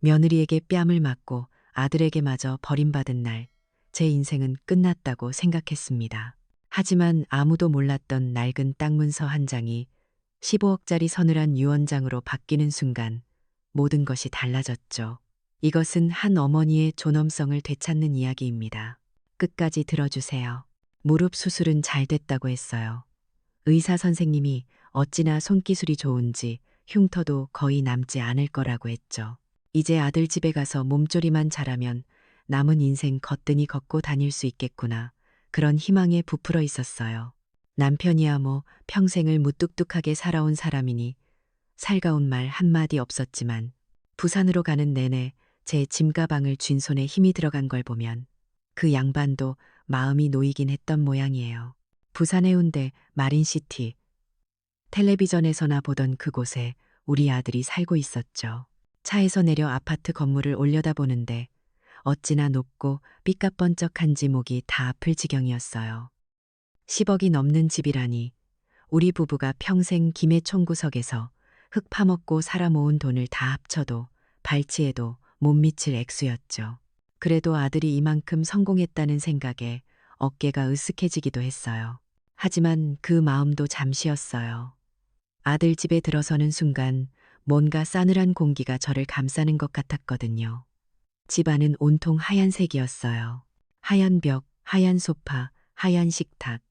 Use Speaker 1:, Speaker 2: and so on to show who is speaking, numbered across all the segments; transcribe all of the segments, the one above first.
Speaker 1: 며느리에게 뺨을 맞고 아들에게마저 버림받은 날, 제 인생은 끝났다고 생각했습니다. 하지만 아무도 몰랐던 낡은 땅 문서 한 장이 15억짜리 서늘한 유언장으로 바뀌는 순간 모든 것이 달라졌죠. 이것은 한 어머니의 존엄성을 되찾는 이야기입니다. 끝까지 들어주세요. 무릎 수술은 잘 됐다고 했어요. 의사 선생님이 어찌나 손기술이 좋은지 흉터도 거의 남지 않을 거라고 했죠. 이제 아들 집에 가서 몸조리만 잘하면 남은 인생 거뜬히 걷고 다닐 수 있겠구나. 그런 희망에 부풀어 있었어요. 남편이야 뭐 평생을 무뚝뚝하게 살아온 사람이니 살가운 말 한마디 없었지만 부산으로 가는 내내 제 짐가방을 쥔 손에 힘이 들어간 걸 보면 그 양반도 마음이 놓이긴 했던 모양이에요. 부산 해운대 마린시티, 텔레비전에서나 보던 그곳에 우리 아들이 살고 있었죠. 차에서 내려 아파트 건물을 올려다보는데 어찌나 높고 삐까뻔쩍한지 목이 다 아플 지경이었어요. 10억이 넘는 집이라니 우리 부부가 평생 김해 총구석에서 흙 파먹고 살아 모은 돈을 다 합쳐도 발치해도 못 미칠 액수였죠. 그래도 아들이 이만큼 성공했다는 생각에 어깨가 으쓱해지기도 했어요. 하지만 그 마음도 잠시였어요. 아들 집에 들어서는 순간 뭔가 싸늘한 공기가 저를 감싸는 것 같았거든요. 집안은 온통 하얀색이었어요. 하얀 벽, 하얀 소파, 하얀 식탁.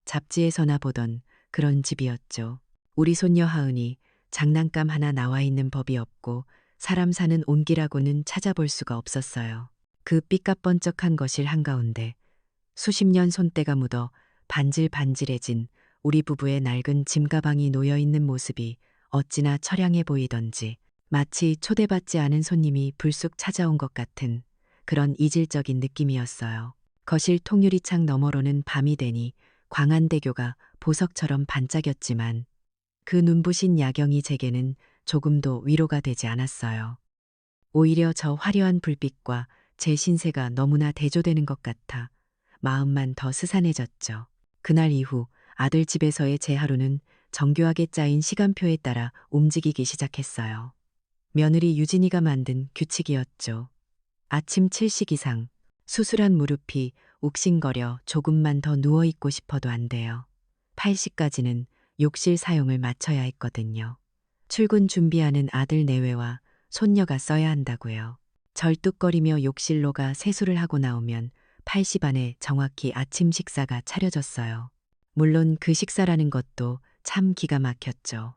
Speaker 1: 잡지에서나 보던 그런 집이었죠. 우리 손녀 하은이 장난감 하나 나와 있는 법이 없고 사람 사는 온기라고는 찾아볼 수가 없었어요. 그 삐까뻔쩍한 거실 한가운데 수십 년 손때가 묻어 반질반질해진 우리 부부의 낡은 짐가방이 놓여있는 모습이 어찌나 처량해 보이던지 마치 초대받지 않은 손님이 불쑥 찾아온 것 같은 그런 이질적인 느낌이었어요. 거실 통유리창 너머로는 밤이 되니 광안대교가 보석처럼 반짝였지만 그 눈부신 야경이 제게는 조금도 위로가 되지 않았어요. 오히려 저 화려한 불빛과 제 신세가 너무나 대조되는 것 같아 마음만 더 스산해졌죠. 그날 이후 아들 집에서의 제 하루는 정교하게 짜인 시간표에 따라 움직이기 시작했어요. 며느리 유진이가 만든 규칙이었죠. 아침 7식 이상, 수술한 무릎이 욱신거려 조금만 더 누워있고 싶어도 안 돼요. 8시까지는 욕실 사용을 마쳐야 했거든요. 출근 준비하는 아들 내외와 손녀가 써야 한다고요. 절뚝거리며 욕실로 가 세수를 하고 나오면 8시 반에 정확히 아침 식사가 차려졌어요. 물론 그 식사라는 것도 참 기가 막혔죠.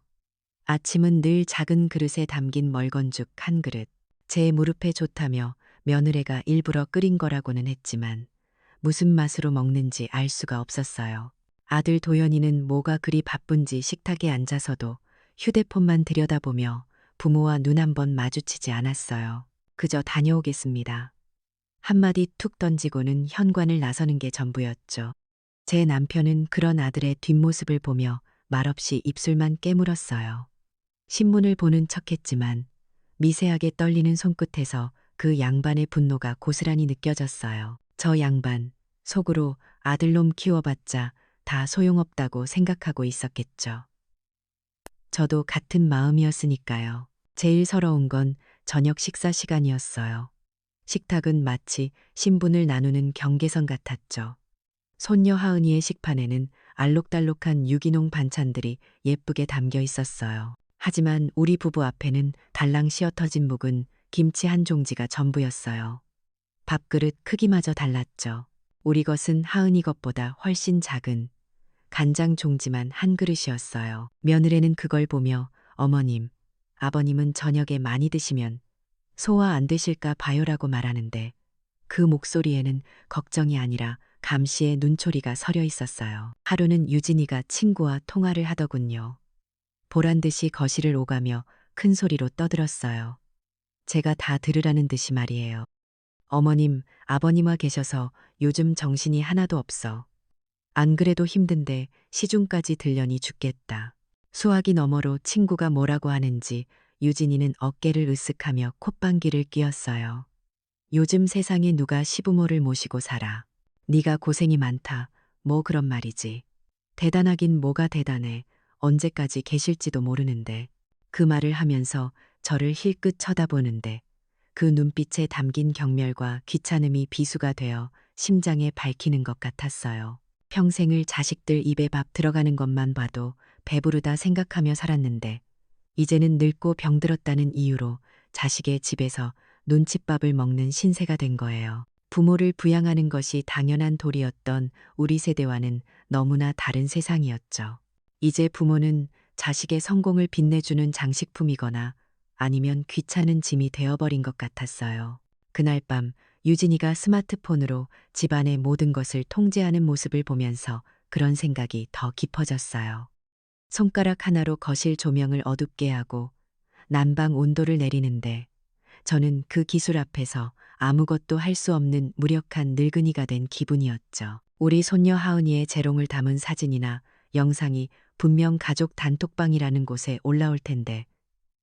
Speaker 1: 아침은 늘 작은 그릇에 담긴 멀건죽 한 그릇. 제 무릎에 좋다며 며느리가 일부러 끓인 거라고는 했지만 무슨 맛으로 먹는지 알 수가 없었어요. 아들 도연이는 뭐가 그리 바쁜지 식탁에 앉아서도 휴대폰만 들여다보며 부모와 눈 한 번 마주치지 않았어요. 그저 다녀오겠습니다. 한마디 툭 던지고는 현관을 나서는 게 전부였죠. 제 남편은 그런 아들의 뒷모습을 보며 말없이 입술만 깨물었어요. 신문을 보는 척했지만 미세하게 떨리는 손끝에서 그 양반의 분노가 고스란히 느껴졌어요. 저 양반, 속으로 아들놈 키워봤자 다 소용없다고 생각하고 있었겠죠. 저도 같은 마음이었으니까요. 제일 서러운 건 저녁 식사 시간이었어요. 식탁은 마치 신분을 나누는 경계선 같았죠. 손녀 하은이의 식판에는 알록달록한 유기농 반찬들이 예쁘게 담겨 있었어요. 하지만 우리 부부 앞에는 달랑 씌어터진 묵은 김치 한 종지가 전부였어요. 밥그릇 크기마저 달랐죠. 우리 것은 하은이 것보다 훨씬 작은 간장 종지만 한 그릇이었어요. 며느리는 그걸 보며 어머님, 아버님은 저녁에 많이 드시면 소화 안 되실까 봐요라고 말하는데 그 목소리에는 걱정이 아니라 감시의 눈초리가 서려 있었어요. 하루는 유진이가 친구와 통화를 하더군요. 보란듯이 거실을 오가며 큰 소리로 떠들었어요. 제가 다 들으라는 듯이 말이에요. 어머님, 아버님와 계셔서 요즘 정신이 하나도 없어. 안 그래도 힘든데 시중까지 들려니 죽겠다. 수화기 너머로 친구가 뭐라고 하는지 유진이는 어깨를 으쓱하며 콧방귀를 뀌었어요. 요즘 세상에 누가 시부모를 모시고 살아. 네가 고생이 많다. 뭐 그런 말이지. 대단하긴 뭐가 대단해. 언제까지 계실지도 모르는데. 그 말을 하면서 저를 힐끗 쳐다보는데 그 눈빛에 담긴 경멸과 귀찮음이 비수가 되어 심장에 밝히는 것 같았어요. 평생을 자식들 입에 밥 들어가는 것만 봐도 배부르다 생각하며 살았는데 이제는 늙고 병들었다는 이유로 자식의 집에서 눈칫밥을 먹는 신세가 된 거예요. 부모를 부양하는 것이 당연한 도리였던 우리 세대와는 너무나 다른 세상이었죠. 이제 부모는 자식의 성공을 빛내주는 장식품이거나 아니면 귀찮은 짐이 되어버린 것 같았어요. 그날 밤 유진이가 스마트폰으로 집안의 모든 것을 통제하는 모습을 보면서 그런 생각이 더 깊어졌어요. 손가락 하나로 거실 조명을 어둡게 하고 난방 온도를 내리는데 저는 그 기술 앞에서 아무것도 할 수 없는 무력한 늙은이가 된 기분이었죠. 우리 손녀 하은이의 재롱을 담은 사진이나 영상이 분명 가족 단톡방이라는 곳에 올라올 텐데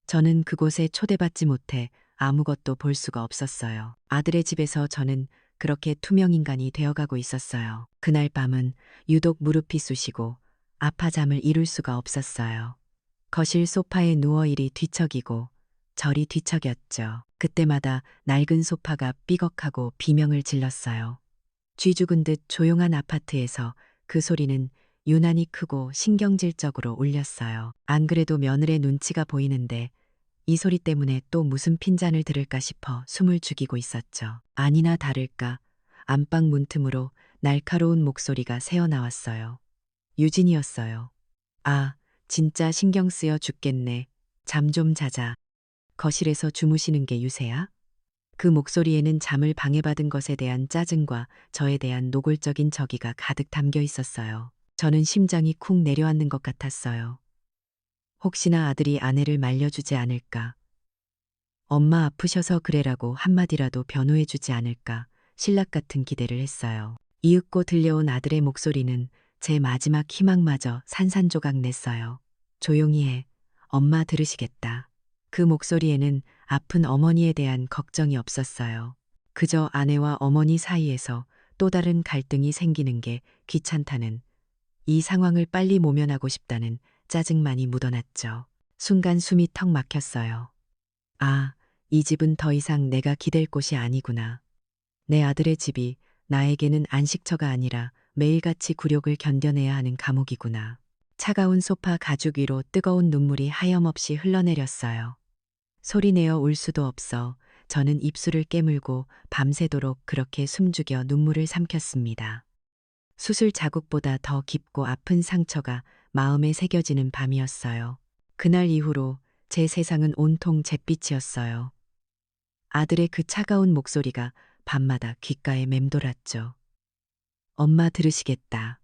Speaker 1: 저는 그곳에 초대받지 못해 아무것도 볼 수가 없었어요. 아들의 집에서 저는 그렇게 투명인간이 되어가고 있었어요. 그날 밤은 유독 무릎이 쑤시고 아파 잠을 이룰 수가 없었어요. 거실 소파에 누워 이리 뒤척이고 저리 뒤척였죠. 그때마다 낡은 소파가 삐걱하고 비명을 질렀어요. 쥐 죽은 듯 조용한 아파트에서 그 소리는 유난히 크고 신경질적으로 울렸어요. 안 그래도 며느리의 눈치가 보이는데 이 소리 때문에 또 무슨 핀잔을 들을까 싶어 숨을 죽이고 있었죠. 아니나 다를까 안방 문틈으로 날카로운 목소리가 새어나왔어요. 유진이었어요. 아, 진짜 신경 쓰여 죽겠네. 잠 좀 자자. 거실에서 주무시는 게 유세야? 그 목소리에는 잠을 방해받은 것에 대한 짜증과 저에 대한 노골적인 적이가 가득 담겨 있었어요. 저는 심장이 쿵 내려앉는 것 같았어요. 혹시나 아들이 아내를 말려주지 않을까. 엄마 아프셔서 그래라고 한마디라도 변호해주지 않을까. 신락 같은 기대를 했어요. 이윽고 들려온 아들의 목소리는 제 마지막 희망마저 산산조각 냈어요. 조용히 해. 엄마 들으시겠다. 그 목소리에는 아픈 어머니에 대한 걱정이 없었어요. 그저 아내와 어머니 사이에서 또 다른 갈등이 생기는 게 귀찮다는, 이 상황을 빨리 모면하고 싶다는 짜증만이 묻어났죠. 순간 숨이 턱 막혔어요. 아, 이 집은 더 이상 내가 기댈 곳이 아니구나. 내 아들의 집이 나에게는 안식처가 아니라 매일같이 굴욕을 견뎌내야 하는 감옥이구나. 차가운 소파 가죽 위로 뜨거운 눈물이 하염없이 흘러내렸어요. 소리내어 울 수도 없어 저는 입술을 깨물고 밤새도록 그렇게 숨죽여 눈물을 삼켰습니다. 수술 자국보다 더 깊고 아픈 상처가 마음에 새겨지는 밤이었어요. 그날 이후로 제 세상은 온통 잿빛이었어요. 아들의 그 차가운 목소리가 밤마다 귓가에 맴돌았죠. 엄마 들으시겠다.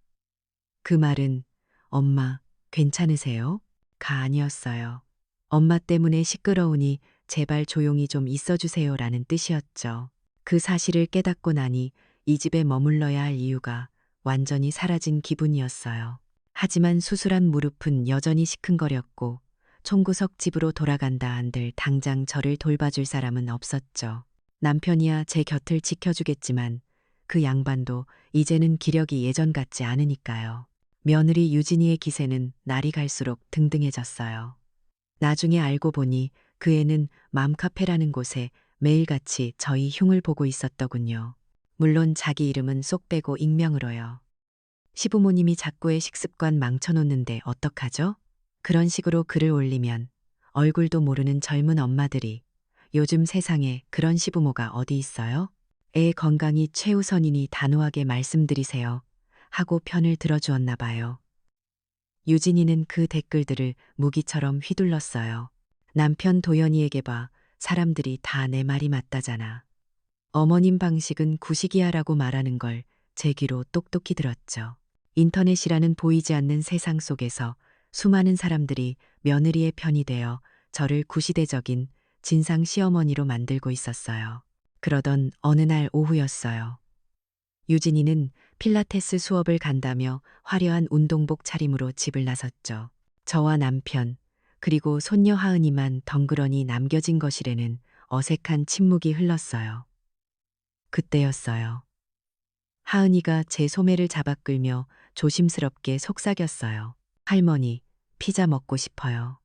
Speaker 1: 그 말은 엄마 괜찮으세요? 가 아니었어요. 엄마 때문에 시끄러우니 제발 조용히 좀 있어주세요라는 뜻이었죠. 그 사실을 깨닫고 나니 이 집에 머물러야 할 이유가 완전히 사라진 기분이었어요. 하지만 수술한 무릎은 여전히 시큰거렸고 총구석 집으로 돌아간다 한들 당장 저를 돌봐줄 사람은 없었죠. 남편이야 제 곁을 지켜주겠지만 그 양반도 이제는 기력이 예전 같지 않으니까요. 며느리 유진이의 기세는 날이 갈수록 등등해졌어요. 나중에 알고 보니 그 애는 맘카페라는 곳에 매일같이 저희 흉을 보고 있었더군요. 물론 자기 이름은 쏙 빼고 익명으로요. 시부모님이 자꾸의 식습관 망쳐놓는데 어떡하죠? 그런 식으로 글을 올리면 얼굴도 모르는 젊은 엄마들이 요즘 세상에 그런 시부모가 어디 있어요? 애 건강이 최우선이니 단호하게 말씀드리세요. 하고 편을 들어주었나 봐요. 유진이는 그 댓글들을 무기처럼 휘둘렀어요. 남편 도연이에게 봐. 사람들이 다 내 말이 맞다잖아. 어머님 방식은 구식이야라고 말하는 걸 제 귀로 똑똑히 들었죠. 인터넷이라는 보이지 않는 세상 속에서 수많은 사람들이 며느리의 편이 되어 저를 구시대적인 진상 시어머니로 만들고 있었어요. 그러던 어느 날 오후였어요. 유진이는 필라테스 수업을 간다며 화려한 운동복 차림으로 집을 나섰죠. 저와 남편, 그리고 손녀 하은이만 덩그러니 남겨진 거실에는 어색한 침묵이 흘렀어요. 그때였어요. 하은이가 제 소매를 잡아 끌며 조심스럽게 속삭였어요. 할머니, 피자 먹고 싶어요.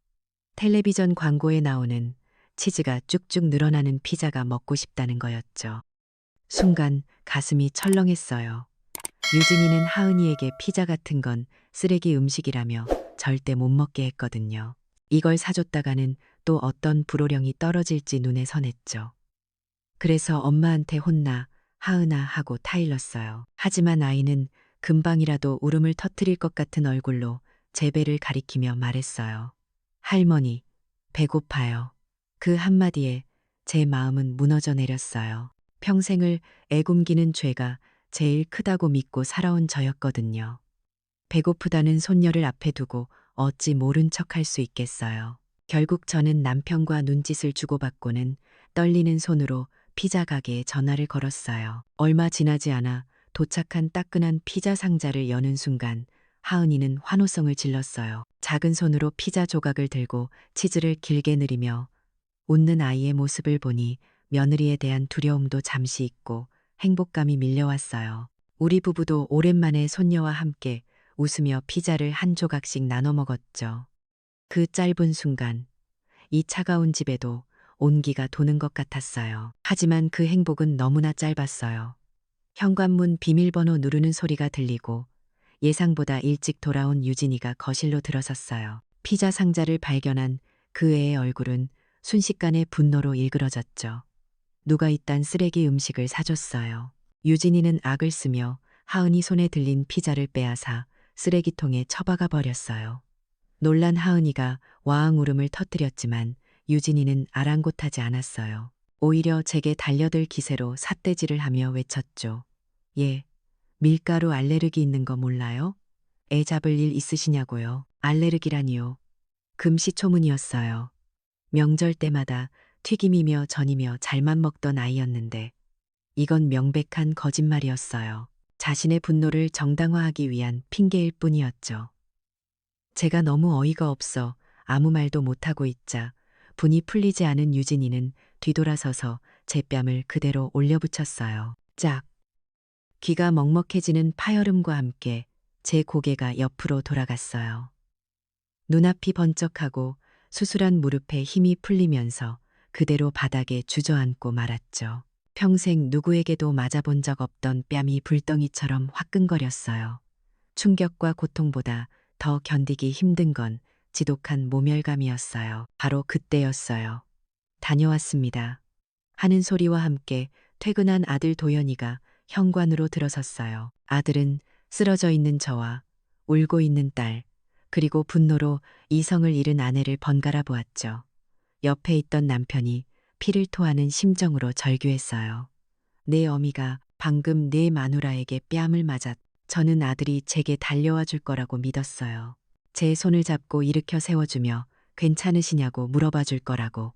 Speaker 1: 텔레비전 광고에 나오는 치즈가 쭉쭉 늘어나는 피자가 먹고 싶다는 거였죠. 순간 가슴이 철렁했어요. 유진이는 하은이에게 피자 같은 건 쓰레기 음식이라며 절대 못 먹게 했거든요. 이걸 사줬다가는 또 어떤 불호령이 떨어질지 눈에 선했죠. 그래서 엄마한테 혼나 하은아 하고 타일렀어요. 하지만 아이는 금방이라도 울음을 터뜨릴 것 같은 얼굴로 제 배를 가리키며 말했어요. 할머니, 배고파요. 그 한마디에 제 마음은 무너져 내렸어요. 평생을 애굼기는 죄가 제일 크다고 믿고 살아온 저였거든요. 배고프다는 손녀를 앞에 두고 어찌 모른 척 할 수 있겠어요. 결국 저는 남편과 눈짓을 주고받고는 떨리는 손으로 피자 가게에 전화를 걸었어요. 얼마 지나지 않아 도착한 따끈한 피자 상자를 여는 순간 하은이는 환호성을 질렀어요. 작은 손으로 피자 조각을 들고 치즈를 길게 내리며 웃는 아이의 모습을 보니 며느리에 대한 두려움도 잠시 잊고 행복감이 밀려왔어요. 우리 부부도 오랜만에 손녀와 함께 웃으며 피자를 한 조각씩 나눠 먹었죠. 그 짧은 순간, 이 차가운 집에도 온기가 도는 것 같았어요. 하지만 그 행복은 너무나 짧았어요. 현관문 비밀번호 누르는 소리가 들리고 예상보다 일찍 돌아온 유진이가 거실로 들어섰어요. 피자 상자를 발견한 그 애의 얼굴은 순식간에 분노로 일그러졌죠. 누가 이딴 쓰레기 음식을 사줬어요. 유진이는 악을 쓰며 하은이 손에 들린 피자를 빼앗아 쓰레기통에 처박아 버렸어요. 놀란 하은이가 와앙 울음을 터뜨렸지만 유진이는 아랑곳하지 않았어요. 오히려 제게 달려들 기세로 삿대질을 하며 외쳤죠. 예, 밀가루 알레르기 있는 거 몰라요? 애 잡을 일 있으시냐고요. 알레르기라니요. 금시초문이었어요. 명절 때마다 튀김이며 전이며 잘만 먹던 아이였는데 이건 명백한 거짓말이었어요. 자신의 분노를 정당화하기 위한 핑계일 뿐이었죠. 제가 너무 어이가 없어 아무 말도 못하고 있자 분이 풀리지 않은 유진이는 뒤돌아서서 제 뺨을 그대로 올려붙였어요. 짝! 귀가 먹먹해지는 파열음과 함께 제 고개가 옆으로 돌아갔어요. 눈앞이 번쩍하고 수술한 무릎에 힘이 풀리면서 그대로 바닥에 주저앉고 말았죠. 평생 누구에게도 맞아본 적 없던 뺨이 불덩이처럼 화끈거렸어요. 충격과 고통보다 더 견디기 힘든 건 지독한 모멸감이었어요. 바로 그때였어요. 다녀왔습니다. 하는 소리와 함께 퇴근한 아들 도연이가 현관으로 들어섰어요. 아들은 쓰러져 있는 저와 울고 있는 딸, 그리고 분노로 이성을 잃은 아내를 번갈아 보았죠. 옆에 있던 남편이 피를 토하는 심정으로 절규했어요. 내 어미가 방금 내 마누라에게 뺨을 맞았. 저는 아들이 제게 달려와 줄 거라고 믿었어요. 제 손을 잡고 일으켜 세워주며 괜찮으시냐고 물어봐 줄 거라고.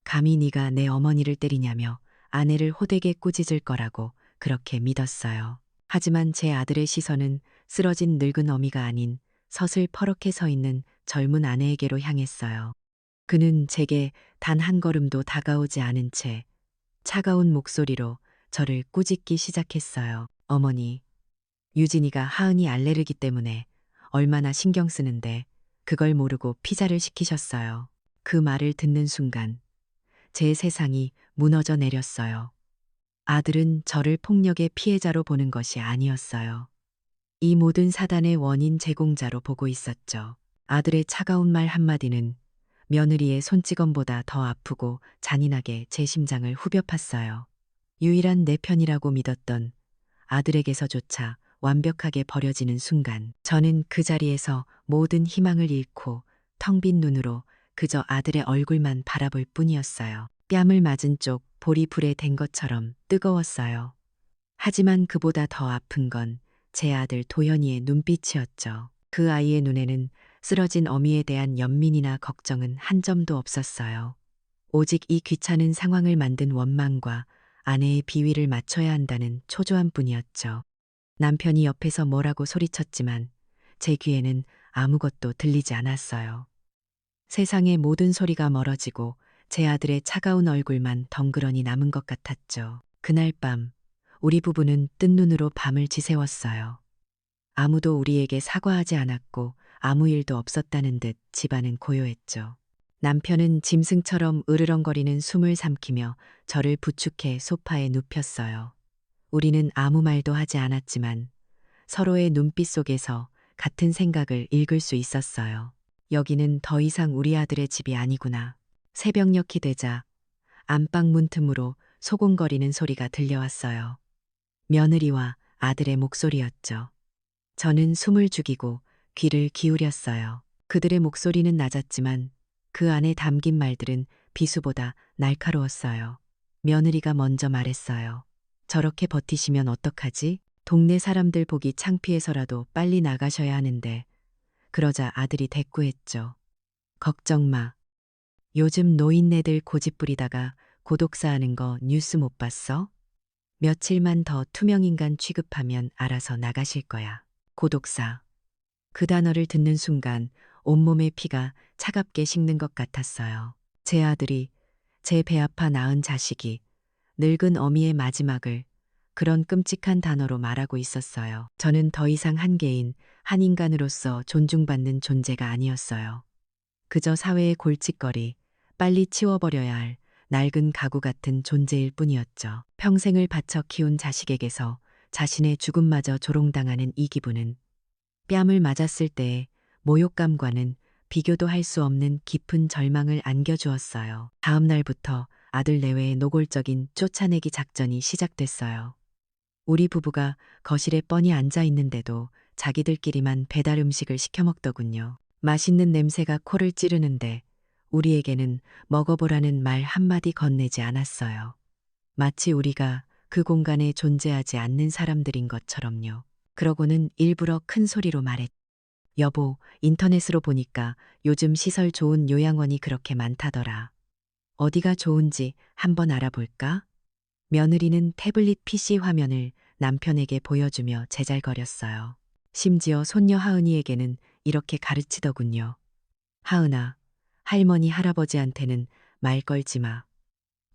Speaker 1: 감히 네가 내 어머니를 때리냐며 아내를 호되게 꾸짖을 거라고 그렇게 믿었어요. 하지만 제 아들의 시선은 쓰러진 늙은 어미가 아닌 서슬 퍼렇게 서 있는 젊은 아내에게로 향했어요. 그는 제게 단 한 걸음도 다가오지 않은 채 차가운 목소리로 저를 꾸짖기 시작했어요. 어머니, 유진이가 하은이 알레르기 때문에 얼마나 신경 쓰는데 그걸 모르고 피자를 시키셨어요. 그 말을 듣는 순간 제 세상이 무너져 내렸어요. 아들은 저를 폭력의 피해자로 보는 것이 아니었어요. 이 모든 사단의 원인 제공자로 보고 있었죠. 아들의 차가운 말 한마디는 며느리의 손찌검보다 더 아프고 잔인하게 제 심장을 후벼 팠어요. 유일한 내 편이라고 믿었던 아들에게서조차 완벽하게 버려지는 순간 저는 그 자리에서 모든 희망을 잃고 텅 빈 눈으로 그저 아들의 얼굴만 바라볼 뿐이었어요. 뺨을 맞은 쪽 볼이 불에 댄 것처럼 뜨거웠어요. 하지만 그보다 더 아픈 건 제 아들 도연이의 눈빛이었죠. 그 아이의 눈에는 쓰러진 어미에 대한 연민이나 걱정은 한 점도 없었어요. 오직 이 귀찮은 상황을 만든 원망과 아내의 비위를 맞춰야 한다는 초조함 뿐이었죠. 남편이 옆에서 뭐라고 소리쳤지만 제 귀에는 아무것도 들리지 않았어요. 세상의 모든 소리가 멀어지고 제 아들의 차가운 얼굴만 덩그러니 남은 것 같았죠. 그날 밤 우리 부부는 뜬 눈으로 밤을 지새웠어요. 아무도 우리에게 사과하지 않았고 아무 일도 없었다는 듯 집안은 고요했죠. 남편은 짐승처럼 으르렁거리는 숨을 삼키며 저를 부축해 소파에 눕혔어요. 우리는 아무 말도 하지 않았지만 서로의 눈빛 속에서 같은 생각을 읽을 수 있었어요. 여기는 더 이상 우리 아들의 집이 아니구나. 새벽녘이 되자 안방 문틈으로 소곤거리는 소리가 들려왔어요. 며느리와 아들의 목소리였죠. 저는 숨을 죽이고 귀를 기울였어요. 그들의 목소리는 낮았지만 그 안에 담긴 말들은 비수보다 날카로웠어요. 며느리가 먼저 말했어요. 저렇게 버티시면 어떡하지? 동네 사람들 보기 창피해서라도 빨리 나가셔야 하는데. 그러자 아들이 대꾸했죠. 걱정 마. 요즘 노인네들 고집 부리다가 고독사하는 거 뉴스 못 봤어? 며칠만 더 투명인간 취급하면 알아서 나가실 거야. 고독사. 그 단어를 듣는 순간 온몸의 피가 차갑게 식는 것 같았어요. 제 아들이, 제 배 아파 낳은 자식이 늙은 어미의 마지막을 그런 끔찍한 단어로 말하고 있었어요. 저는 더 이상 한 개인, 한 인간으로서 존중받는 존재가 아니었어요. 그저 사회의 골칫거리, 빨리 치워버려야 할 낡은 가구 같은 존재일 뿐이었죠. 평생을 바쳐 키운 자식에게서 자신의 죽음마저 조롱당하는 이 기분은 뺨을 맞았을 때의 모욕감과는 비교도 할 수 없는 깊은 절망을 안겨주었어요. 다음 날부터 아들 내외의 노골적인 쫓아내기 작전이 시작됐어요. 우리 부부가 거실에 뻔히 앉아 있는데도 자기들끼리만 배달 음식을 시켜 먹더군요. 맛있는 냄새가 코를 찌르는데 우리에게는 먹어보라는 말 한마디 건네지 않았어요. 마치 우리가 그 공간에 존재하지 않는 사람들인 것처럼요. 그러고는 일부러 큰 소리로 말했. 여보, 인터넷으로 보니까 요즘 시설 좋은 요양원이 그렇게 많다더라. 어디가 좋은지 한번 알아볼까? 며느리는 태블릿 PC 화면을 남편에게 보여주며 제잘거렸어요. 심지어 손녀 하은이에게는 이렇게 가르치더군요. 하은아, 할머니 할아버지한테는 말 걸지 마.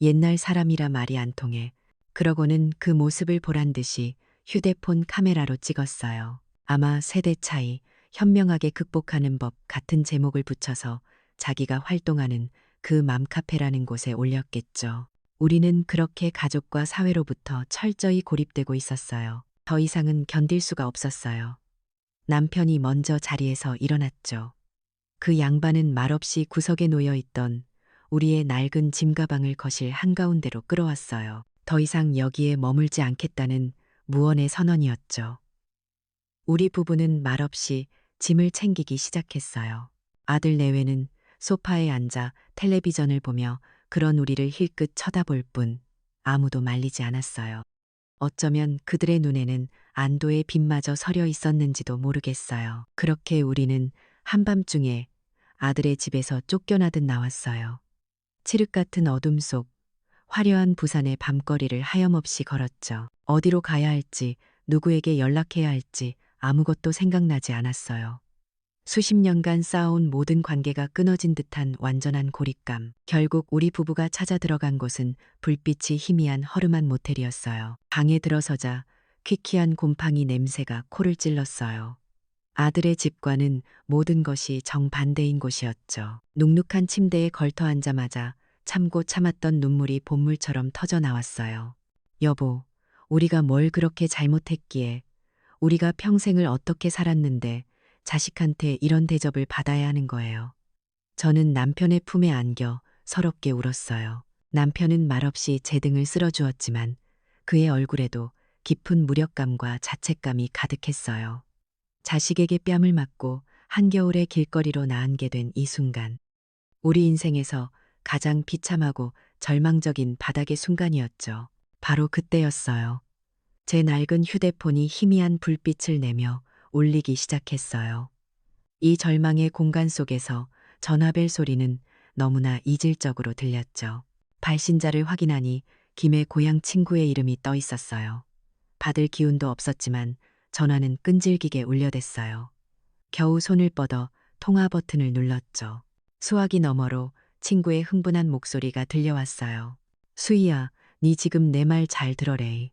Speaker 1: 옛날 사람이라 말이 안 통해. 그러고는 그 모습을 보란 듯이 휴대폰 카메라로 찍었어요. 아마 세대 차이, 현명하게 극복하는 법 같은 제목을 붙여서 자기가 활동하는 그 맘카페라는 곳에 올렸겠죠. 우리는 그렇게 가족과 사회로부터 철저히 고립되고 있었어요. 더 이상은 견딜 수가 없었어요. 남편이 먼저 자리에서 일어났죠. 그 양반은 말없이 구석에 놓여 있던 우리의 낡은 짐가방을 거실 한가운데로 끌어왔어요. 더 이상 여기에 머물지 않겠다는 무언의 선언이었죠. 우리 부부는 말없이 짐을 챙기기 시작했어요. 아들 내외는 소파에 앉아 텔레비전을 보며 그런 우리를 힐끗 쳐다볼 뿐 아무도 말리지 않았어요. 어쩌면 그들의 눈에는 안도의 빛마저 서려 있었는지도 모르겠어요. 그렇게 우리는 한밤중에 아들의 집에서 쫓겨나듯 나왔어요. 칠흑 같은 어둠 속 화려한 부산의 밤거리를 하염없이 걸었죠. 어디로 가야 할지, 누구에게 연락해야 할지 아무것도 생각나지 않았어요. 수십 년간 쌓아온 모든 관계가 끊어진 듯한 완전한 고립감. 결국 우리 부부가 찾아 들어간 곳은 불빛이 희미한 허름한 모텔이었어요. 방에 들어서자 퀴퀴한 곰팡이 냄새가 코를 찔렀어요. 아들의 집과는 모든 것이 정반대인 곳이었죠. 눅눅한 침대에 걸터 앉자마자 참고 참았던 눈물이 본물처럼 터져 나왔어요. 여보, 우리가 뭘 그렇게 잘못했기에, 우리가 평생을 어떻게 살았는데 자식한테 이런 대접을 받아야 하는 거예요. 저는 남편의 품에 안겨 서럽게 울었어요. 남편은 말없이 제 등을 쓸어주었지만 그의 얼굴에도 깊은 무력감과 자책감이 가득했어요. 자식에게 뺨을 맞고 한겨울의 길거리로 나앉게 된 이 순간, 우리 인생에서 가장 비참하고 절망적인 바닥의 순간이었죠. 바로 그때였어요. 제 낡은 휴대폰이 희미한 불빛을 내며 울리기 시작했어요. 이 절망의 공간 속에서 전화벨 소리는 너무나 이질적으로 들렸죠. 발신자를 확인하니 김의 고향 친구의 이름이 떠 있었어요. 받을 기운도 없었지만 전화는 끈질기게 울려댔어요. 겨우 손을 뻗어 통화 버튼을 눌렀죠. 수화기 너머로 친구의 흥분한 목소리가 들려왔어요. 수희야, 니 지금 내 말 잘 들어래.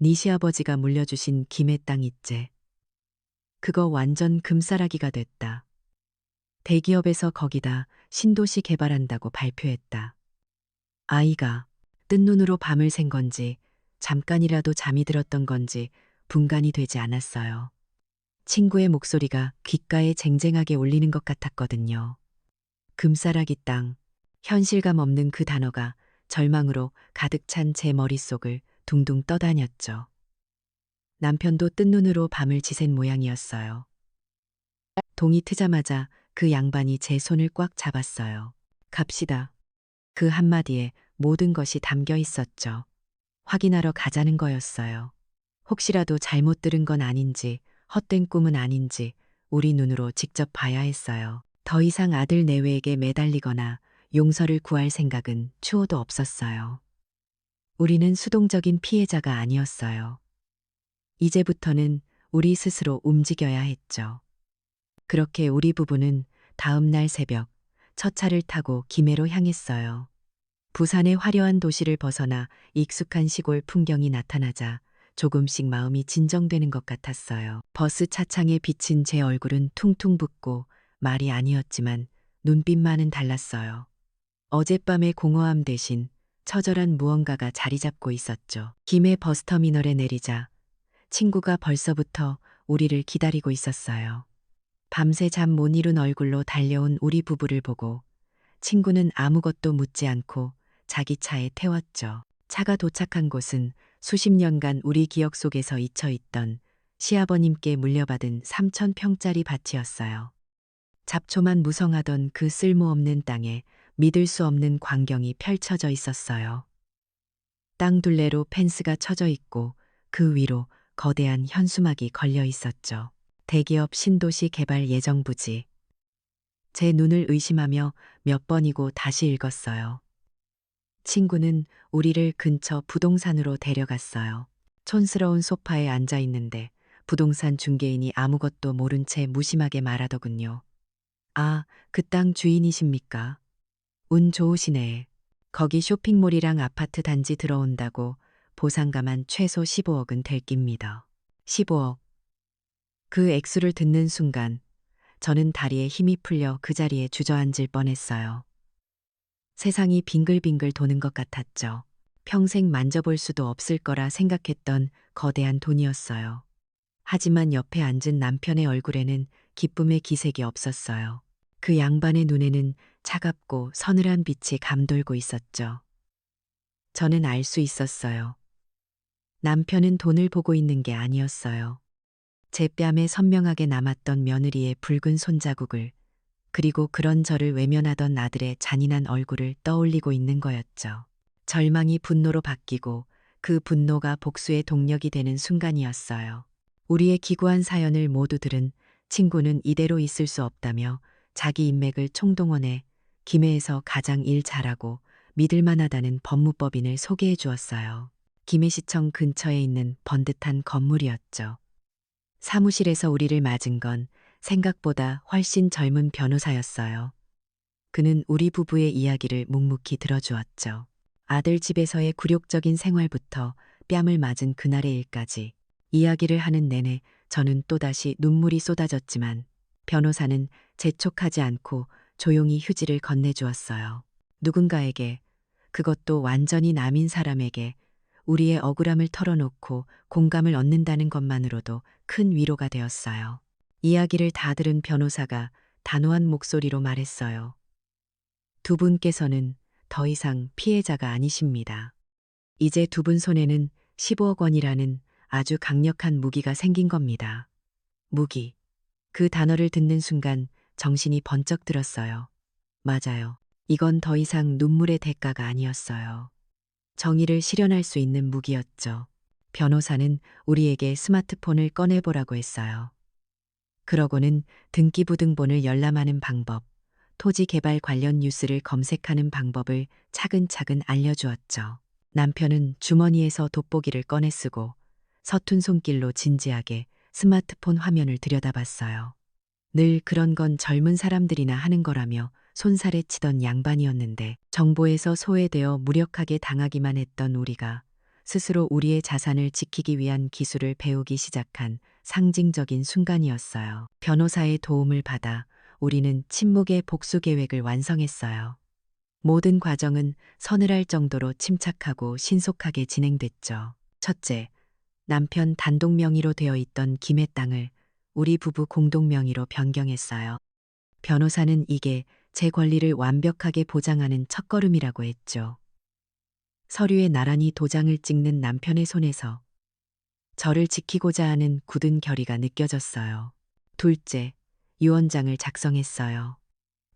Speaker 1: 니 시아버지가 물려주신 김의 땅 있제. 그거 완전 금싸라기가 됐다. 대기업에서 거기다 신도시 개발한다고 발표했다. 아이가 뜬 눈으로 밤을 샌 건지 잠깐이라도 잠이 들었던 건지 분간이 되지 않았어요. 친구의 목소리가 귓가에 쟁쟁하게 울리는 것 같았거든요. 금싸라기 땅, 현실감 없는 그 단어가 절망으로 가득 찬 제 머릿속을 둥둥 떠다녔죠. 남편도 뜬 눈으로 밤을 지샌 모양이었어요. 동이 트자마자 그 양반이 제 손을 꽉 잡았어요. 갑시다. 그 한마디에 모든 것이 담겨 있었죠. 확인하러 가자는 거였어요. 혹시라도 잘못 들은 건 아닌지, 헛된 꿈은 아닌지 우리 눈으로 직접 봐야 했어요. 더 이상 아들 내외에게 매달리거나 용서를 구할 생각은 추호도 없었어요. 우리는 수동적인 피해자가 아니었어요. 이제부터는 우리 스스로 움직여야 했죠. 그렇게 우리 부부는 다음 날 새벽 첫 차를 타고 김해로 향했어요. 부산의 화려한 도시를 벗어나 익숙한 시골 풍경이 나타나자 조금씩 마음이 진정되는 것 같았어요. 버스 차창에 비친 제 얼굴은 퉁퉁 붓고 말이 아니었지만 눈빛만은 달랐어요. 어젯밤의 공허함 대신 처절한 무언가가 자리 잡고 있었죠. 김해 버스터미널에 내리자 친구가 벌써부터 우리를 기다리고 있었어요. 밤새 잠 못 이룬 얼굴로 달려온 우리 부부를 보고 친구는 아무것도 묻지 않고 자기 차에 태웠죠. 차가 도착한 곳은 수십 년간 우리 기억 속에서 잊혀 있던 시아버님께 물려받은 3,000평짜리 밭이었어요. 잡초만 무성하던 그 쓸모없는 땅에 믿을 수 없는 광경이 펼쳐져 있었어요. 땅 둘레로 펜스가 쳐져 있고 그 위로 거대한 현수막이 걸려 있었죠. 대기업 신도시 개발 예정 부지. 제 눈을 의심하며 몇 번이고 다시 읽었어요. 친구는 우리를 근처 부동산으로 데려갔어요. 촌스러운 소파에 앉아 있는데 부동산 중개인이 아무것도 모른 채 무심하게 말하더군요. 아, 그 땅 주인이십니까? 운 좋으시네. 거기 쇼핑몰이랑 아파트 단지 들어온다고 보상가만 최소 15억은 될 깁니다. 15억. 그 액수를 듣는 순간 저는 다리에 힘이 풀려 그 자리에 주저앉을 뻔했어요. 세상이 빙글빙글 도는 것 같았죠. 평생 만져볼 수도 없을 거라 생각했던 거대한 돈이었어요. 하지만 옆에 앉은 남편의 얼굴에는 기쁨의 기색이 없었어요. 그 양반의 눈에는 차갑고 서늘한 빛이 감돌고 있었죠. 저는 알 수 있었어요. 남편은 돈을 보고 있는 게 아니었어요. 제 뺨에 선명하게 남았던 며느리의 붉은 손자국을, 그리고 그런 저를 외면하던 아들의 잔인한 얼굴을 떠올리고 있는 거였죠. 절망이 분노로 바뀌고 그 분노가 복수의 동력이 되는 순간이었어요. 우리의 기구한 사연을 모두 들은 친구는 이대로 있을 수 없다며 자기 인맥을 총동원해 김해에서 가장 일 잘하고 믿을만하다는 법무법인을 소개해 주었어요. 김해시청 근처에 있는 번듯한 건물이었죠. 사무실에서 우리를 맞은 건 생각보다 훨씬 젊은 변호사였어요. 그는 우리 부부의 이야기를 묵묵히 들어주었죠. 아들 집에서의 굴욕적인 생활부터 뺨을 맞은 그날의 일까지 이야기를 하는 내내 저는 또다시 눈물이 쏟아졌지만 변호사는 재촉하지 않고 조용히 휴지를 건네주었어요. 누군가에게, 그것도 완전히 남인 사람에게 우리의 억울함을 털어놓고 공감을 얻는다는 것만으로도 큰 위로가 되었어요. 이야기를 다 들은 변호사가 단호한 목소리로 말했어요. 두 분께서는 더 이상 피해자가 아니십니다. 이제 두 분 손에는 15억 원이라는 아주 강력한 무기가 생긴 겁니다. 무기. 그 단어를 듣는 순간 정신이 번쩍 들었어요. 맞아요. 이건 더 이상 눈물의 대가가 아니었어요. 정의를 실현할 수 있는 무기였죠. 변호사는 우리에게 스마트폰을 꺼내보라고 했어요. 그러고는 등기부등본을 열람하는 방법, 토지 개발 관련 뉴스를 검색하는 방법을 차근차근 알려주었죠. 남편은 주머니에서 돋보기를 꺼내 쓰고 서툰 손길로 진지하게 스마트폰 화면을 들여다봤어요. 늘 그런 건 젊은 사람들이나 하는 거라며 손살에 치던 양반이었는데 정보에서 소외되어 무력하게 당하기만 했던 우리가 스스로 우리의 자산을 지키기 위한 기술을 배우기 시작한 상징적인 순간이었어요. 변호사의 도움을 받아 우리는 침묵의 복수 계획을 완성했어요. 모든 과정은 서늘할 정도로 침착하고 신속하게 진행됐죠. 첫째, 남편 단독 명의로 되어 있던 김해 땅을 우리 부부 공동 명의로 변경했어요. 변호사는 이게 제 권리를 완벽하게 보장하는 첫걸음이라고 했죠. 서류에 나란히 도장을 찍는 남편의 손에서 저를 지키고자 하는 굳은 결의가 느껴졌어요. 둘째, 유언장을 작성했어요.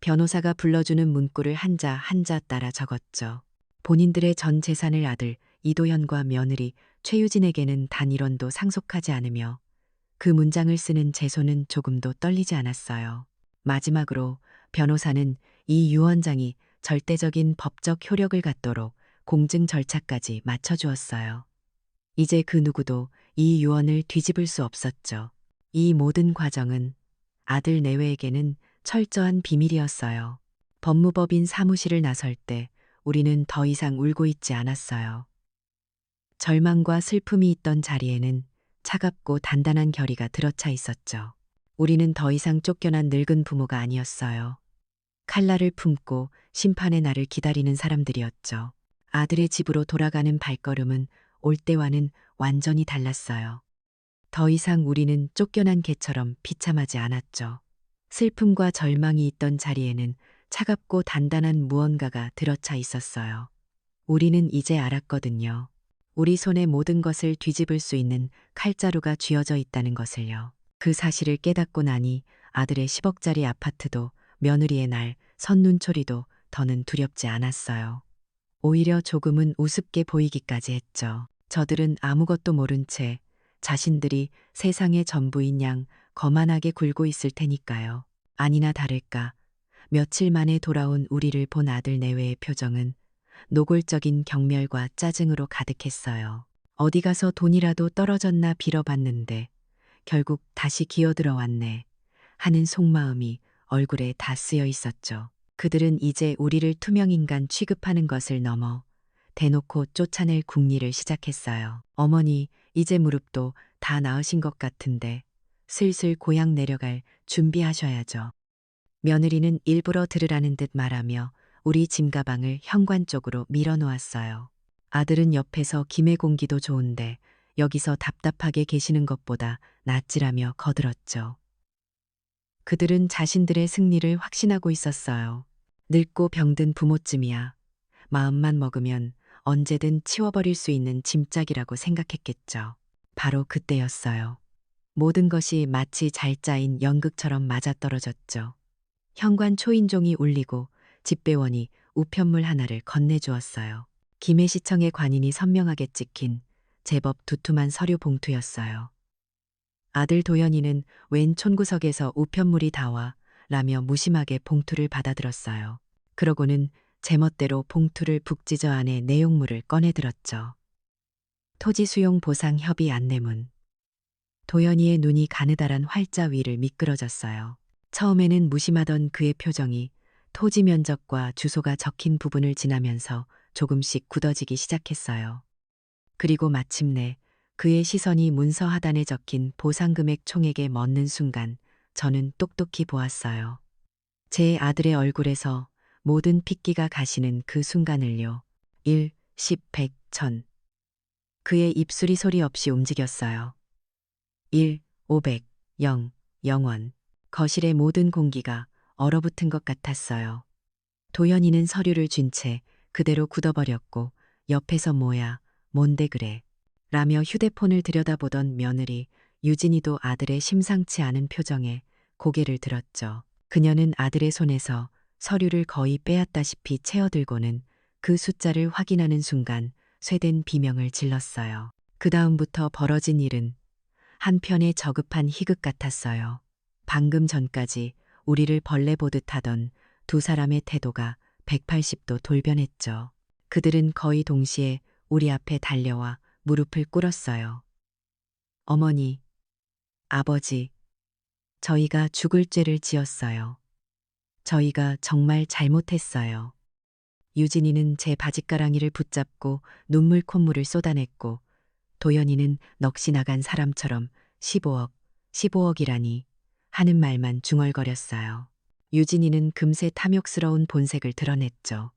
Speaker 1: 변호사가 불러주는 문구를 한자 한자 따라 적었죠. 본인들의 전 재산을 아들 이도현과 며느리 최유진에게는 단 1원도 상속하지 않으며 그 문장을 쓰는 제 손은 조금도 떨리지 않았어요. 마지막으로 변호사는 이 유언장이 절대적인 법적 효력을 갖도록 공증 절차까지 맞춰주었어요. 이제 그 누구도 이 유언을 뒤집을 수 없었죠. 이 모든 과정은 아들 내외에게는 철저한 비밀이었어요. 법무법인 사무실을 나설 때 우리는 더 이상 울고 있지 않았어요. 절망과 슬픔이 있던 자리에는 차갑고 단단한 결의가 들어차 있었죠. 우리는 더 이상 쫓겨난 늙은 부모가 아니었어요. 칼날을 품고 심판의 날을 기다리는 사람들이었죠. 아들의 집으로 돌아가는 발걸음은 올 때와는 완전히 달랐어요. 더 이상 우리는 쫓겨난 개처럼 비참하지 않았죠. 슬픔과 절망이 있던 자리에는 차갑고 단단한 무언가가 들어차 있었어요. 우리는 이제 알았거든요. 우리 손에 모든 것을 뒤집을 수 있는 칼자루가 쥐어져 있다는 것을요. 그 사실을 깨닫고 나니 아들의 10억짜리 아파트도 며느리의 날 선눈초리도 더는 두렵지 않았어요. 오히려 조금은 우습게 보이기까지 했죠. 저들은 아무것도 모른 채 자신들이 세상의 전부인 양 거만하게 굴고 있을 테니까요. 아니나 다를까 며칠 만에 돌아온 우리를 본 아들 내외의 표정은 노골적인 경멸과 짜증으로 가득했어요. 어디 가서 돈이라도 떨어졌나 빌어봤는데 결국 다시 기어들어왔네 하는 속마음이 얼굴에 다 쓰여 있었죠. 그들은 이제 우리를 투명인간 취급하는 것을 넘어 대놓고 쫓아낼 궁리를 시작했어요. 어머니, 이제 무릎도 다 나으신 것 같은데 슬슬 고향 내려갈 준비하셔야죠. 며느리는 일부러 들으라는 듯 말하며 우리 짐가방을 현관 쪽으로 밀어놓았어요. 아들은 옆에서 김해 공기도 좋은데 여기서 답답하게 계시는 것보다 낫지라며 거들었죠. 그들은 자신들의 승리를 확신하고 있었어요. 늙고 병든 부모쯤이야. 마음만 먹으면 언제든 치워버릴 수 있는 짐짝이라고 생각했겠죠. 바로 그때였어요. 모든 것이 마치 잘 짜인 연극처럼 맞아떨어졌죠. 현관 초인종이 울리고 집배원이 우편물 하나를 건네주었어요. 김해시청의 관인이 선명하게 찍힌 제법 두툼한 서류 봉투였어요. 아들 도연이는 웬 촌구석에서 우편물이 다 와 라며 무심하게 봉투를 받아들었어요. 그러고는 제멋대로 봉투를 북지저 안에 내용물을 꺼내들었죠. 토지 수용 보상 협의 안내문. 도연이의 눈이 가느다란 활자 위를 미끄러졌어요. 처음에는 무심하던 그의 표정이 토지 면적과 주소가 적힌 부분을 지나면서 조금씩 굳어지기 시작했어요. 그리고 마침내 그의 시선이 문서 하단에 적힌 보상금액 총액에 멎는 순간 저는 똑똑히 보았어요. 제 아들의 얼굴에서 모든 핏기가 가시는 그 순간을요. 1, 10, 100, 1000. 그의 입술이 소리 없이 움직였어요. 1, 500, 0, 0원. 거실의 모든 공기가 얼어붙은 것 같았어요. 도연이는 서류를 쥔 채 그대로 굳어버렸고 옆에서 뭐야, 뭔데 그래 라며 휴대폰을 들여다보던 며느리 유진이도 아들의 심상치 않은 표정에 고개를 들었죠. 그녀는 아들의 손에서 서류를 거의 빼앗다시피 채어들고는 그 숫자를 확인하는 순간 쇠된 비명을 질렀어요. 그 다음부터 벌어진 일은 한편의 저급한 희극 같았어요. 방금 전까지 우리를 벌레 보듯 하던 두 사람의 태도가 180도 돌변했죠. 그들은 거의 동시에 우리 앞에 달려와 무릎을 꿇었어요. 어머니, 아버지, 저희가 죽을 죄를 지었어요. 저희가 정말 잘못했어요. 유진이는 제 바짓가랑이를 붙잡고 눈물 콧물을 쏟아냈고 도연이는 넋이 나간 사람처럼 15억, 15억이라니 하는 말만 중얼거렸어요. 유진이는 금세 탐욕스러운 본색을 드러냈죠.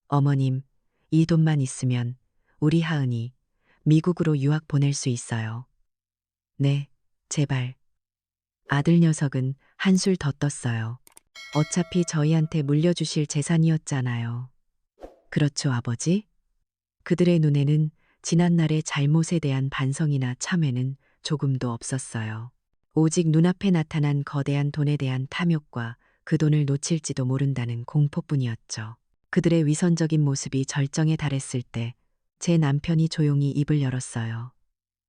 Speaker 1: 어머님, 이 돈만 있으면 우리 하은이 미국으로 유학 보낼 수 있어요. 네, 제발. 아들 녀석은 한술 더 떴어요. 어차피 저희한테 물려주실 재산이었잖아요. 그렇죠, 아버지? 그들의 눈에는 지난날의 잘못에 대한 반성이나 참회는 조금도 없었어요. 오직 눈앞에 나타난 거대한 돈에 대한 탐욕과 그 돈을 놓칠지도 모른다는 공포뿐이었죠. 그들의 위선적인 모습이 절정에 달했을 때 제 남편이 조용히 입을 열었어요.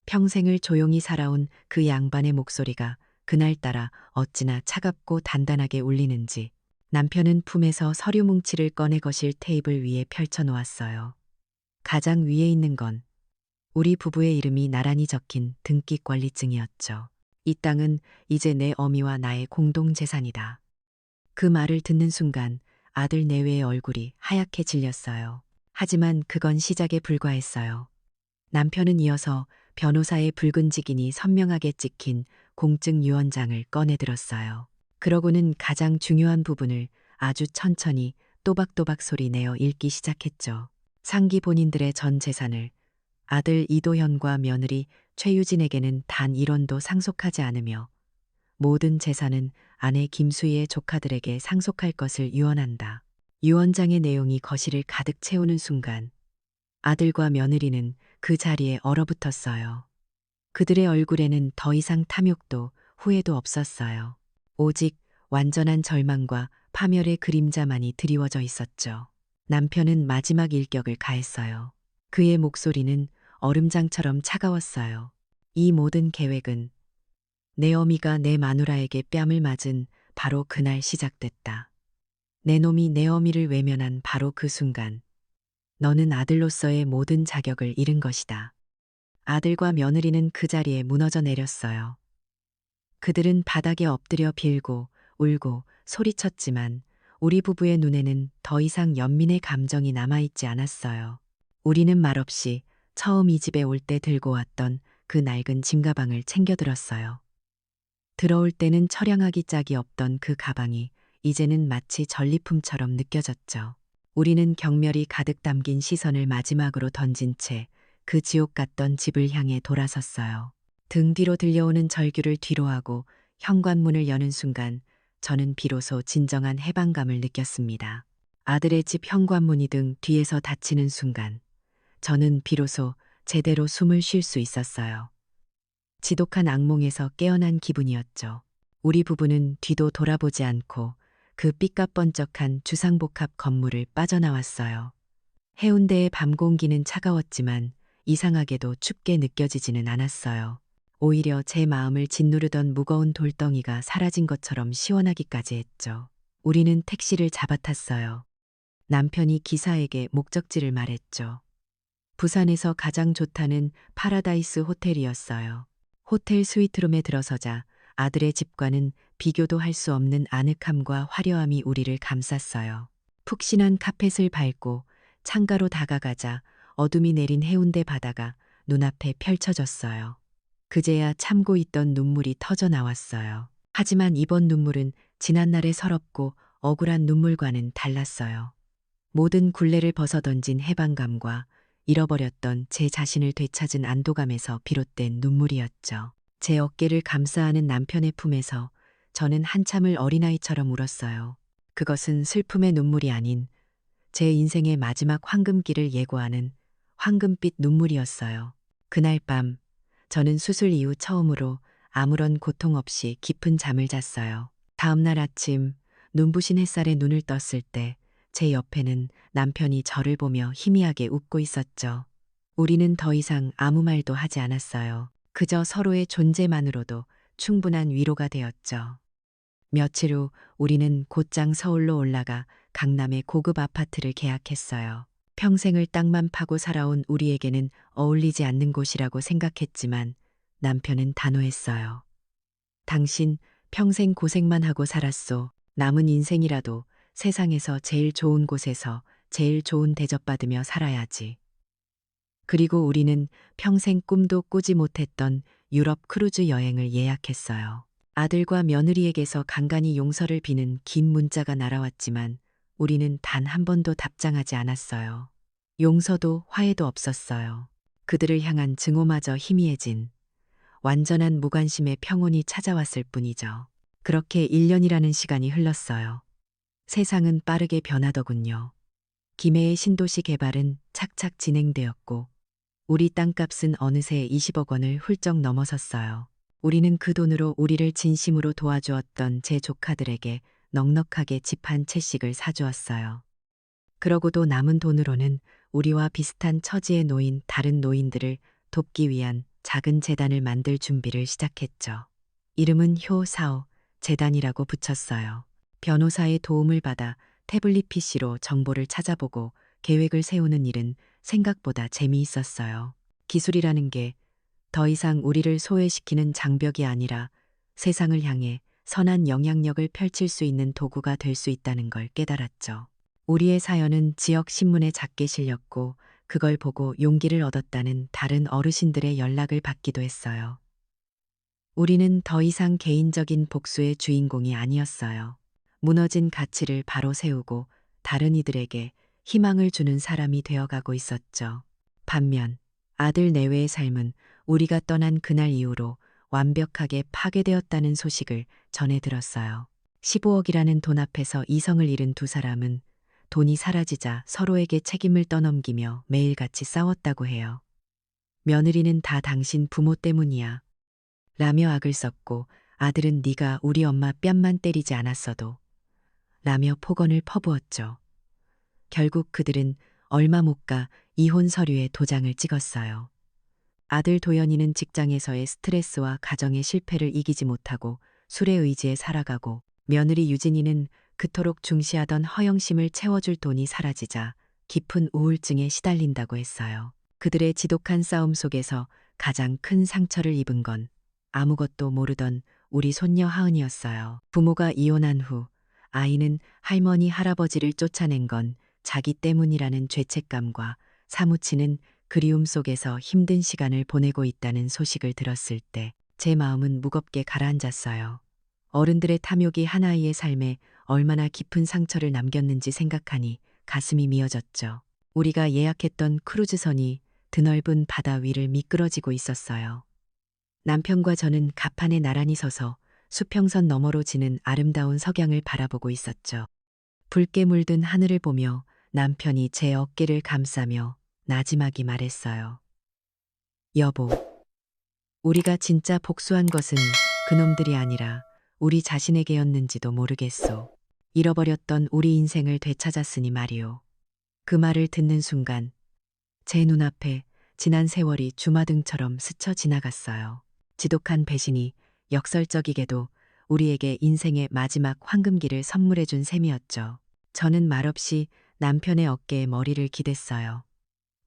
Speaker 1: 평생을 조용히 살아온 그 양반의 목소리가 그날따라 어찌나 차갑고 단단하게 울리는지 남편은 품에서 서류 뭉치를 꺼내 거실 테이블 위에 펼쳐 놓았어요. 가장 위에 있는 건 우리 부부의 이름이 나란히 적힌 등기 권리증이었죠. 이 땅은 이제 내 어미와 나의 공동 재산이다. 그 말을 듣는 순간 아들 내외의 얼굴이 하얗게 질렸어요. 하지만 그건 시작에 불과했어요. 남편은 이어서 변호사의 붉은 직인이 선명하게 찍힌 공증 유언장을 꺼내들었어요. 그러고는 가장 중요한 부분을 아주 천천히 또박또박 소리 내어 읽기 시작했죠. 상기 본인들의 전 재산을 아들 이도현과 며느리 최유진에게는 단 1원도 상속하지 않으며 모든 재산은 아내 김수희의 조카들에게 상속할 것을 유언한다. 유언장의 내용이 거실을 가득 채우는 순간 아들과 며느리는 그 자리에 얼어붙었어요. 그들의 얼굴에는 더 이상 탐욕도 후회도 없었어요. 오직 완전한 절망과 파멸의 그림자만이 드리워져 있었죠. 남편은 마지막 일격을 가했어요. 그의 목소리는 얼음장처럼 차가웠어요. 이 모든 계획은 내 어미가 내 마누라에게 뺨을 맞은 바로 그날 시작됐다. 내 놈이 내 어미를 외면한 바로 그 순간 너는 아들로서의 모든 자격을 잃은 것이다. 아들과 며느리는 그 자리에 무너져 내렸어요. 그들은 바닥에 엎드려 빌고 울고 소리쳤지만 우리 부부의 눈에는 더 이상 연민의 감정이 남아있지 않았어요. 우리는 말없이 처음 이 집에 올 때 들고 왔던 그 낡은 짐가방을 챙겨들었어요. 들어올 때는 처량하기 짝이 없던 그 가방이 이제는 마치 전리품처럼 느껴졌죠. 우리는 경멸이 가득 담긴 시선을 마지막으로 던진 채 그 지옥 같던 집을 향해 돌아섰어요. 등 뒤로 들려오는 절규를 뒤로하고 현관문을 여는 순간 저는 비로소 진정한 해방감을 느꼈습니다. 아들의 집 현관문이 등 뒤에서 닫히는 순간 저는 비로소 제대로 숨을 쉴 수 있었어요. 지독한 악몽에서 깨어난 기분이었죠. 우리 부부는 뒤도 돌아보지 않고 그 삐까뻔쩍한 주상복합 건물을 빠져나왔어요. 해운대의 밤 공기는 차가웠지만 이상하게도 춥게 느껴지지는 않았어요. 오히려 제 마음을 짓누르던 무거운 돌덩이가 사라진 것처럼 시원하기까지 했죠. 우리는 택시를 잡아탔어요. 남편이 기사에게 목적지를 말했죠. 부산에서 가장 좋다는 파라다이스 호텔이었어요. 호텔 스위트룸에 들어서자 아들의 집과는 비교도 할 수 없는 아늑함과 화려함이 우리를 감쌌어요. 푹신한 카펫을 밟고 창가로 다가가자 어둠이 내린 해운대 바다가 눈앞에 펼쳐졌어요. 그제야 참고 있던 눈물이 터져 나왔어요. 하지만 이번 눈물은 지난날의 서럽고 억울한 눈물과는 달랐어요. 모든 굴레를 벗어던진 해방감과 잃어버렸던 제 자신을 되찾은 안도감에서 비롯된 눈물이었죠. 제 어깨를 감싸안은 남편의 품에서 저는 한참을 어린아이처럼 울었어요. 그것은 슬픔의 눈물이 아닌 제 인생의 마지막 황금기를 예고하는 황금빛 눈물이었어요. 그날 밤 저는 수술 이후 처음으로 아무런 고통 없이 깊은 잠을 잤어요. 다음 날 아침 눈부신 햇살에 눈을 떴을 때 제 옆에는 남편이 저를 보며 희미하게 웃고 있었죠. 우리는 더 이상 아무 말도 하지 않았어요. 그저 서로의 존재만으로도 충분한 위로가 되었죠. 며칠 후 우리는 곧장 서울로 올라가 강남의 고급 아파트를 계약했어요. 평생을 땅만 파고 살아온 우리에게는 어울리지 않는 곳이라고 생각했지만 남편은 단호했어요. 당신 평생 고생만 하고 살았소. 남은 인생이라도 세상에서 제일 좋은 곳에서 제일 좋은 대접받으며 살아야지. 그리고 우리는 평생 꿈도 꾸지 못했던 유럽 크루즈 여행을 예약했어요. 아들과 며느리에게서 간간히 용서를 비는 긴 문자가 날아왔지만 우리는 단 한 번도 답장하지 않았어요. 용서도 화해도 없었어요. 그들을 향한 증오마저 희미해진 완전한 무관심의 평온이 찾아왔을 뿐이죠. 그렇게 1년이라는 시간이 흘렀어요. 세상은 빠르게 변하더군요. 김해의 신도시 개발은 착착 진행되었고 우리 땅값은 어느새 20억 원을 훌쩍 넘어섰어요. 우리는 그 돈으로 우리를 진심으로 도와주었던 제 조카들에게 넉넉하게 집 한 채씩을 사주었어요. 그러고도 남은 돈으로는 우리와 비슷한 처지에 놓인 다른 노인들을 돕기 위한 작은 재단을 만들 준비를 시작했죠. 이름은 효사오 재단이라고 붙였어요. 변호사의 도움을 받아 태블릿 PC로 정보를 찾아보고 계획을 세우는 일은 생각보다 재미있었어요. 기술이라는 게 더 이상 우리를 소외시키는 장벽이 아니라 세상을 향해 선한 영향력을 펼칠 수 있는 도구가 될 수 있다는 걸 깨달았죠. 우리의 사연은 지역 신문에 작게 실렸고 그걸 보고 용기를 얻었다는 다른 어르신들의 연락을 받기도 했어요. 우리는 더 이상 개인적인 복수의 주인공이 아니었어요. 무너진 가치를 바로 세우고 다른 이들에게 희망을 주는 사람이 되어가고 있었죠. 반면 아들 내외의 삶은 우리가 떠난 그날 이후로 완벽하게 파괴되었다는 소식을 전해 들었어요. 15억이라는 돈 앞에서 이성을 잃은 두 사람은 돈이 사라지자 서로에게 책임을 떠넘기며 매일같이 싸웠다고 해요. 며느리는 다 당신 부모 때문이야 라며 악을 썼고 아들은 네가 우리 엄마 뺨만 때리지 않았어도 라며 폭언을 퍼부었죠. 결국 그들은 얼마 못 가 이혼 서류에 도장을 찍었어요. 아들 도연이는 직장에서의 스트레스와 가정의 실패를 이기지 못하고 술에 의지해 살아가고 며느리 유진이는 그토록 중시하던 허영심을 채워줄 돈이 사라지자 깊은 우울증에 시달린다고 했어요. 그들의 지독한 싸움 속에서 가장 큰 상처를 입은 건 아무것도 모르던 우리 손녀 하은이었어요. 부모가 이혼한 후 아이는 할머니 할아버지를 쫓아낸 건 자기 때문이라는 죄책감과 사무치는 그리움 속에서 힘든 시간을 보내고 있다는 소식을 들었을 때 제 마음은 무겁게 가라앉았어요. 어른들의 탐욕이 한 아이의 삶에 얼마나 깊은 상처를 남겼는지 생각하니 가슴이 미어졌죠. 우리가 예약했던 크루즈선이 드넓은 바다 위를 미끄러지고 있었어요. 남편과 저는 갑판에 나란히 서서 수평선 너머로 지는 아름다운 석양을 바라보고 있었죠. 붉게 물든 하늘을 보며 남편이 제 어깨를 감싸며 나지막이 말했어요. 여보, 우리가 진짜 복수한 것은 그놈들이 아니라 우리 자신에게였는지도 모르겠소. 잃어버렸던 우리 인생을 되찾았으니 말이오. 그 말을 듣는 순간 제 눈앞에 지난 세월이 주마등처럼 스쳐 지나갔어요. 지독한 배신이 역설적이게도 우리에게 인생의 마지막 황금기를 선물해준 셈이었죠. 저는 말없이 남편의 어깨에 머리를 기댔어요.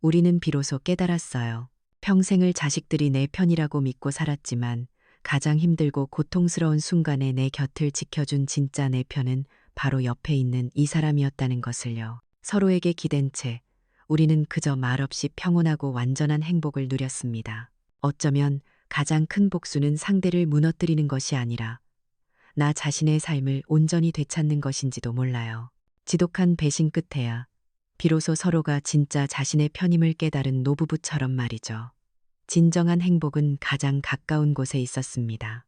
Speaker 1: 우리는 비로소 깨달았어요. 평생을 자식들이 내 편이라고 믿고 살았지만 가장 힘들고 고통스러운 순간에 내 곁을 지켜준 진짜 내 편은 바로 옆에 있는 이 사람이었다는 것을요. 서로에게 기댄 채 우리는 그저 말없이 평온하고 완전한 행복을 누렸습니다. 어쩌면 가장 큰 복수는 상대를 무너뜨리는 것이 아니라 나 자신의 삶을 온전히 되찾는 것인지도 몰라요. 지독한 배신 끝에야 비로소 서로가 진짜 자신의 편임을 깨달은 노부부처럼 말이죠. 진정한 행복은 가장 가까운 곳에 있었습니다.